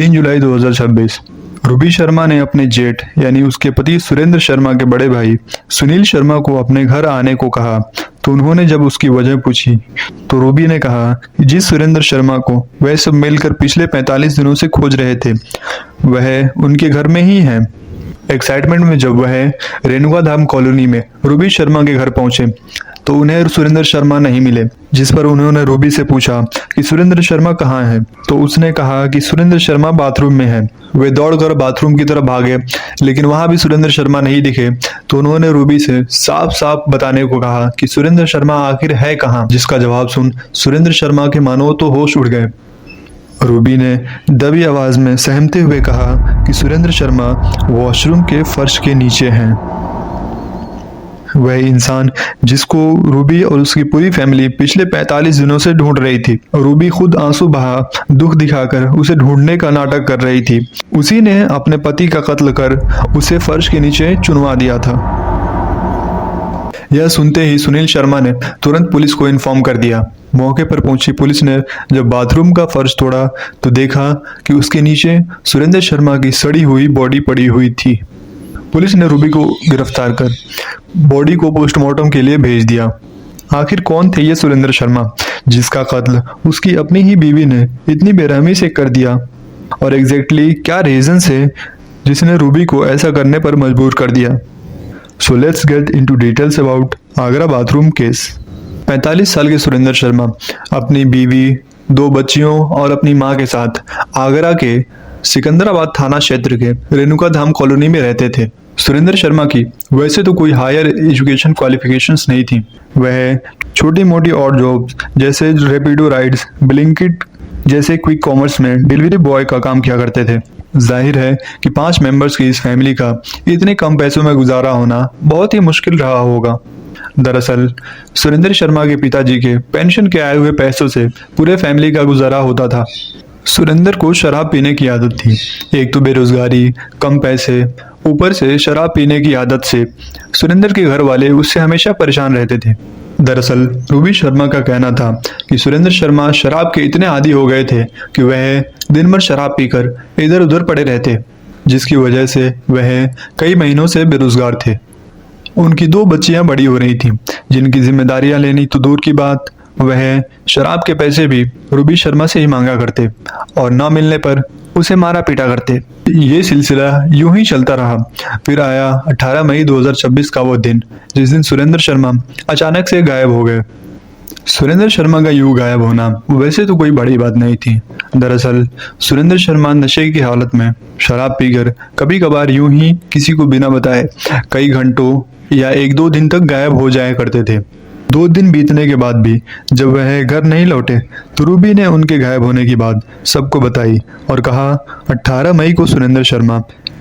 3 जुलाई 2026। Ruby Sharma ने अपने जेठ यानी उसके पति सुरेंद्र शर्मा के बड़े भाई सुनील शर्मा को अपने घर आने को कहा, तो उन्होंने जब उसकी वजह पूछी तो रूबी ने कहा कि जिस सुरेंद्र शर्मा को वह सब मिलकर पिछले 45 दिनों से खोज रहे थे वह उनके घर में ही है। एक्साइटमेंट में जब वह रेणुका धाम कॉलोनी में रूबी शर्मा के घर पहुंचे तो उन्हें सुरेंद्र शर्मा नहीं मिले, जिस पर उन्होंने रूबी से पूछा कि सुरेंद्र शर्मा कहाँ है, तो उसने कहा कि सुरेंद्र शर्मा बाथरूम में है। वे दौड़कर बाथरूम की तरफ भागे लेकिन वहां भी सुरेंद्र शर्मा नहीं दिखे, तो उन्होंने रूबी से साफ साफ बताने को कहा कि सुरेंद्र शर्मा आखिर है कहाँ, जिसका जवाब सुन सुरेंद्र शर्मा के मानो तो होश उड़ गए। रूबी ने दबी आवाज में सहमते हुए कहा कि सुरेंद्र शर्मा वॉशरूम के फर्श के नीचे हैं। वह इंसान जिसको रूबी और उसकी पूरी फैमिली पिछले 45 दिनों से ढूंढ रही थी। रूबी खुद आंसू बहा दुख दिखाकर उसे ढूंढने का नाटक कर रही थी। उसी ने अपने पति का कत्ल कर उसे फर्श के नीचे चुनवा दिया था। यह सुनते ही सुनील शर्मा ने तुरंत पुलिस को इन्फॉर्म कर दिया। मौके पर पहुंची पुलिस ने जब बाथरूम का फर्श तोड़ा तो देखा कि उसके नीचे सुरेंद्र शर्मा की सड़ी हुई बॉडी पड़ी हुई थी। पुलिस ने रूबी को गिरफ्तार कर बॉडी को पोस्टमार्टम के लिए भेज दिया। आखिर कौन थे ये सुरेंद्र शर्मा जिसका कत्ल उसकी अपनी ही बीवी ने इतनी बेरहमी से कर दिया, और एग्जैक्टली क्या रीजन है जिसने रूबी को ऐसा करने पर मजबूर कर दिया। So let's get into details about Agra bathroom case. 45 साल के सुरेंद्र शर्मा अपनी बीवी, 2 बच्चियों और अपनी मां के साथ आगरा के सिकंदराबाद थाना क्षेत्र के रेणुका धाम कॉलोनी में रहते थे। सुरेंद्र शर्मा की वैसे तो कोई हायर एजुकेशन क्वालिफिकेशंस नहीं थी। वह छोटी मोटी और जॉब्स जैसे रैपिडो राइड्स, ब्लिंकिट जैसे क्विक कॉमर्स में डिलीवरी बॉय का काम किया करते थे। जाहिर है कि 5 मेंबर्स की इस फैमिली का इतने कम पैसों में गुजारा होना बहुत ही मुश्किल रहा होगा। दरअसल सुरेंद्र शर्मा के पिताजी के पेंशन के आए हुए पैसों से पूरे फैमिली का गुजारा होता था। सुरेंद्र को शराब पीने की आदत थी। एक तो बेरोजगारी, कम पैसे, ऊपर से शराब पीने की आदत से सुरेंद्र के घर वाले उससे हमेशा परेशान रहते थे। दरअसल रूबी शर्मा का कहना था कि सुरेंद्र शर्मा शराब के इतने आदी हो गए थे कि वह दिन भर शराब पीकर इधर उधर पड़े रहते, जिसकी वजह से वह कई महीनों से बेरोजगार थे। उनकी 2 बच्चियां बड़ी हो रही थीं, जिनकी जिम्मेदारियां लेनी तो दूर की बात, वह शराब के पैसे भी रूबी शर्मा से ही मांगा करते और न मिलने पर उसे मारा पीटा करते। ये सिलसिला यूं ही चलता रहा। फिर आया 18 मई 2026 का वो दिन जिस दिन सुरेंद्र शर्मा अचानक से गायब हो गए। सुरेंद्र शर्मा का यूं गायब होना वैसे तो कोई बड़ी बात नहीं थी। दरअसल सुरेंद्र शर्मा नशे की हालत में शराब पीकर कभी कभार यूं ही किसी को बिना बताए कई घंटों या 1-2 दिन तक गायब हो जाया करते थे। 2 दिन बीतने के बाद भी जब वह घर नहीं लौटे तो रूबी ने उनके गायब होने की बात सबको बताई और कहा 18 मई को सुरेंद्र शर्मा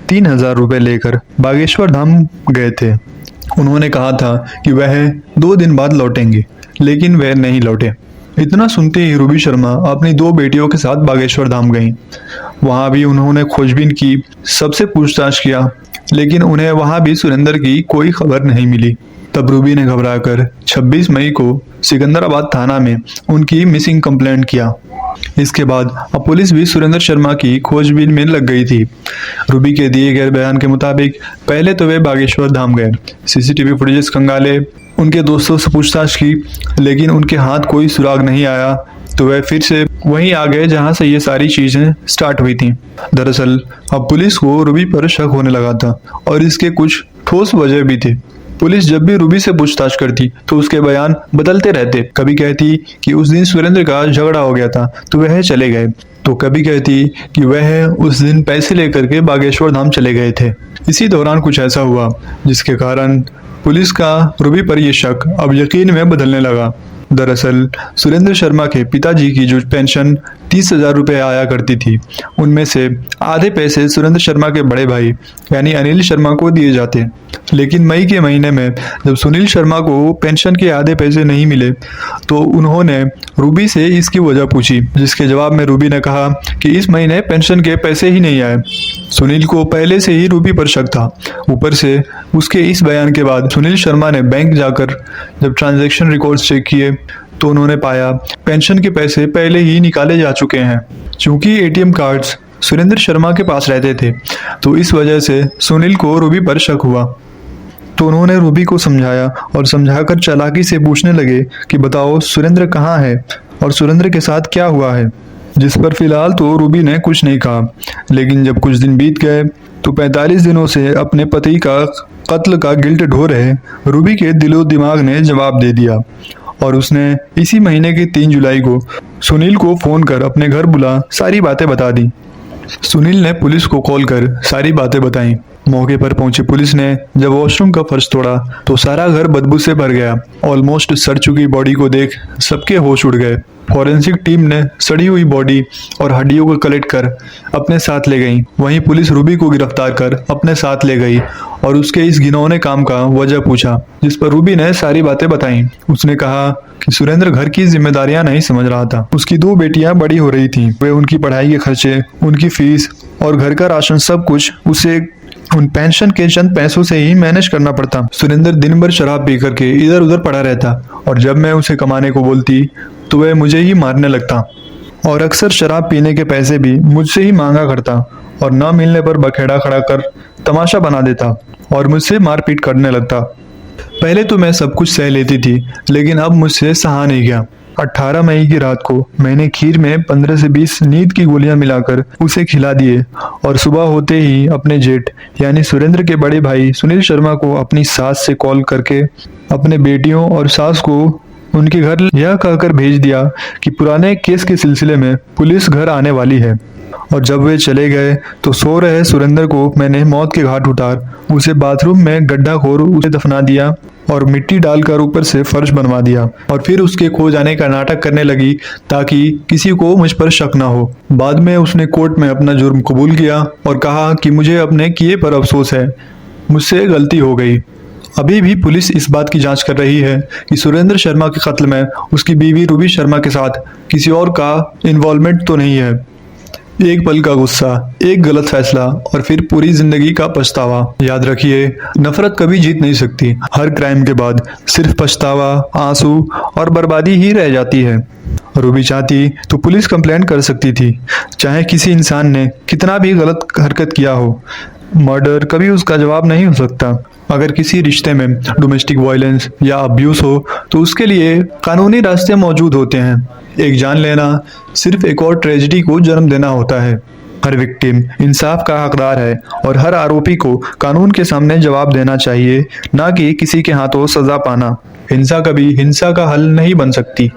3000 रुपये लेकर बागेश्वर धाम गए थे। उन्होंने कहा था कि वह 2 दिन बाद लौटेंगे, लेकिन वह नहीं लौटे। इतना सुनते ही रूबी शर्मा अपनी 2 बेटियों के साथ बागेश्वर धाम गईं। वहां भी उन्होंने खोजबीन की, सबसे पूछताछ किया, लेकिन उन्हें वहां भी सुरेंद्र की कोई खबर नहीं मिली। तब रूबी ने घबराकर 26 मई को सिकंदराबाद थाना में उनकी मिसिंग कंप्लेंट किया। इसके बाद अब पुलिस भी सुरेंद्र शर्मा की खोजबीन में लग गई थी। रूबी के दिए गए बयान के मुताबिक पहले तो वे बागेश्वर धाम गए, सीसीटीवी फुटेजेस खंगाले, उनके दोस्तों से पूछताछ की, लेकिन उनके हाथ कोई सुराग नहीं आया। तो वह फिर से वहीं आ गए जहां से ये सारी चीजें स्टार्ट हुई थी। दरअसल अब पुलिस को रूबी पर शक होने लगा था और इसके कुछ ठोस वजह भी थे। पुलिस जब भी रूबी से पूछताछ करती तो उसके बयान बदलते रहते। कभी कहती कि उस दिन सुरेंद्र का झगड़ा हो गया था तो वह चले गए, तो कभी कहती कि वह उस दिन पैसे लेकर के बागेश्वर धाम चले गए थे। इसी दौरान कुछ ऐसा हुआ जिसके कारण पुलिस का रूबी पर यह शक अब यकीन में बदलने लगा। दरअसल सुरेंद्र शर्मा के पिताजी की जो पेंशन 30,000 रुपये आया करती थी, उनमें से आधे पैसे सुरेंद्र शर्मा के बड़े भाई यानी अनिल शर्मा को दिए जाते। लेकिन मई के महीने में जब सुनील शर्मा को पेंशन के आधे पैसे नहीं मिले तो उन्होंने रूबी से इसकी वजह पूछी, जिसके जवाब में रूबी ने कहा कि इस महीने पेंशन के पैसे ही नहीं आए। सुनील को पहले से ही रूबी पर शक था। ऊपर से उसके इस बयान के बाद सुनील शर्मा ने बैंक जाकर जब ट्रांजैक्शन रिकॉर्ड्स चेक किए तो उन्होंने पाया पेंशन के पैसे पहले ही निकाले जा चुके हैं। चूंकि एटीएम कार्ड्स सुरेंद्र शर्मा के पास रहते थे, तो इस वजह से सुनील को रूबी पर शक हुआ। तो उन्होंने रूबी को समझाया और समझाकर चालाकी से पूछने लगे कि बताओ सुरेंद्र कहाँ है और सुरेंद्र के साथ क्या हुआ है। जिस पर फिलहाल तो रूबी ने कुछ नहीं कहा, लेकिन जब कुछ दिन बीत गए तो 45 दिनों से अपने पति का कत्ल का गिल्ट ढो रहे रूबी के दिलो दिमाग ने जवाब दे दिया और उसने इसी महीने की 3 जुलाई को सुनील को फोन कर अपने घर बुला सारी बातें बता दी। सुनील ने पुलिस को कॉल कर सारी बातें बताई। मौके पर पहुंची पुलिस ने जब वॉशरूम का फर्श तोड़ा तो सारा घर बदबू से भर गया। ऑलमोस्ट सड़ चुकी बॉडी को देख सबके होश उड़ गए। फॉरेंसिक टीम ने सड़ी हुई बॉडी और हड्डियों को कलेक्ट कर अपने साथ ले गई। वहीं पुलिस रूबी को गिरफ्तार कर अपने साथ ले गई और उसके इस घिनौने काम का वजह पूछा, जिस पर रूबी ने सारी बातें बताई। उसने कहा कि सुरेंद्र घर की जिम्मेदारियां नहीं समझ रहा था। उसकी 2 बेटियां बड़ी हो रही थी, वे उनकी पढ़ाई के खर्चे, उनकी फीस और घर का राशन सब कुछ उसे उन पेंशन के चंद पैसों से ही मैनेज करना पड़ता। सुरेंद्र दिन भर शराब पी करके इधर उधर पड़ा रहता और जब मैं उसे कमाने को बोलती तो वह मुझे ही मारने लगता और अक्सर शराब पीने के पैसे भी मुझसे ही मांगा करता और न मिलने पर बखेड़ा खड़ा कर तमाशा बना देता और मुझसे मारपीट करने लगता। पहले तो मैं सब कुछ सह लेती थी, लेकिन अब मुझसे सहा नहीं गया। 18 मई की रात को मैंने खीर में 15 से 20 नींद की गोलियां मिलाकर उसे खिला दिए और सुबह होते ही अपने जेठ यानी सुरेंद्र के बड़े भाई सुनील शर्मा को अपनी सास से कॉल करके अपने बेटियों और सास को उनके घर यह कहकर भेज दिया कि पुराने केस के सिलसिले में पुलिस घर आने वाली है। और जब वे चले गए तो सो रहे सुरेंद्र को मैंने मौत के घाट उतार उसे बाथरूम में गड्ढा खोर उसे दफना दिया और मिट्टी डालकर ऊपर से फर्श बनवा दिया और फिर उसके खो जाने का नाटक करने लगी ताकि किसी को मुझ पर शक ना हो। बाद में उसने कोर्ट में अपना जुर्म कबूल किया और कहा कि मुझे अपने किए पर अफसोस है, मुझसे गलती हो गई। अभी भी पुलिस इस बात की जांच कर रही है कि सुरेंद्र शर्मा के कत्ल में उसकी बीवी रूबी शर्मा के साथ किसी और का इन्वॉल्वमेंट तो नहीं है। एक पल का गुस्सा, एक गलत फैसला और फिर पूरी जिंदगी का पछतावा। याद रखिए, नफरत कभी जीत नहीं सकती। हर क्राइम के बाद सिर्फ पछतावा, आंसू और बर्बादी ही रह जाती है। रूबी चाहती तो पुलिस कंप्लेंट कर सकती थी, चाहे किसी इंसान ने कितना भी गलत हरकत किया हो। मर्डर कभी उसका जवाब नहीं हो सकता। अगर किसी रिश्ते में डोमेस्टिक वायलेंस या अब्यूज हो तो उसके लिए कानूनी रास्ते मौजूद होते हैं। एक जान लेना सिर्फ एक और ट्रेजेडी को जन्म देना होता है। हर विक्टिम इंसाफ का हकदार है और हर आरोपी को कानून के सामने जवाब देना चाहिए, ना कि किसी के हाथों सजा पाना। हिंसा कभी हिंसा का हल नहीं बन सकती।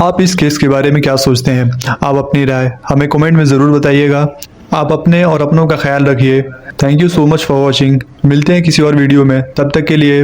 आप इस केस के बारे में क्या सोचते हैं? आप अपनी राय हमें कमेंट में ज़रूर बताइएगा। आप अपने और अपनों का ख्याल रखिए। Thank you so much for watching. मिलते हैं किसी और वीडियो में, तब तक के लिए